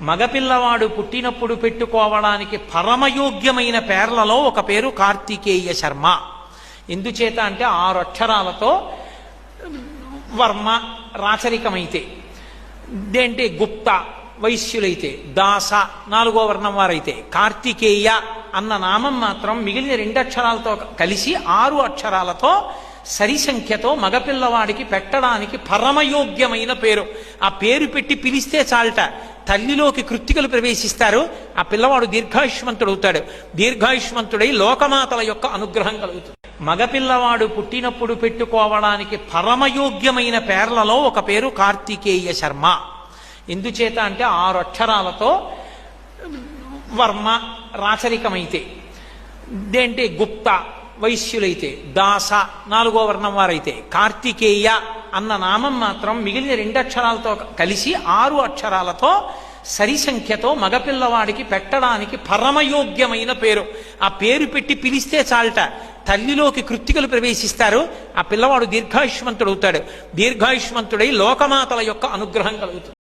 మగపిల్లవాడు పుట్టినప్పుడు పెట్టుకోవడానికి పరమయోగ్యమైన పేర్లలో ఒక పేరు కార్తికేయ శర్మ. ఎందుచేత అంటే 6 అక్షరాలతో వర్మ రాచరికమైతే, దేంటే గుప్త వైశ్యులైతే, దాస 4వ వర్ణం వారైతే, కార్తికేయ అన్న నామం మాత్రం మిగిలిన 2 అక్షరాలతో కలిసి 6 అక్షరాలతో సరి సంఖ్యతో మగపిల్లవాడికి పెట్టడానికి పరమయోగ్యమైన పేరు. ఆ పేరు పెట్టి పిలిస్తే చాలట, తల్లిలోకి కృత్తికలు ప్రవేశిస్తారు, ఆ పిల్లవాడు దీర్ఘాయుష్మంతుడవుతాడు. దీర్ఘాయుష్మంతుడై లోకమాతల యొక్క అనుగ్రహం కలుగుతుంది. మగపిల్లవాడు పుట్టినప్పుడు పెట్టుకోవడానికి పరమయోగ్యమైన పేర్లలో ఒక పేరు కార్తికేయ శర్మ. ఎందుచేత అంటే 6 అక్షరాలతో వర్మ రాచరికమైతే, దేంటే గుప్త వైశ్యులైతే, దాస 4వ వర్ణం వారైతే, కార్తికేయ అన్న నామం మాత్రం మిగిలిన 2 అక్షరాలతో కలిసి 6 అక్షరాలతో సరి సంఖ్యతో మగపిల్లవాడికి పెట్టడానికి పరమయోగ్యమైన పేరు. ఆ పేరు పెట్టి పిలిస్తే చాలట, తల్లిలోకి కృత్తికలు ప్రవేశిస్తారు, ఆ పిల్లవాడు దీర్ఘాయుష్మంతుడవుతాడు. దీర్ఘాయుష్మంతుడై లోకమాతల యొక్క అనుగ్రహం కలుగుతుంది.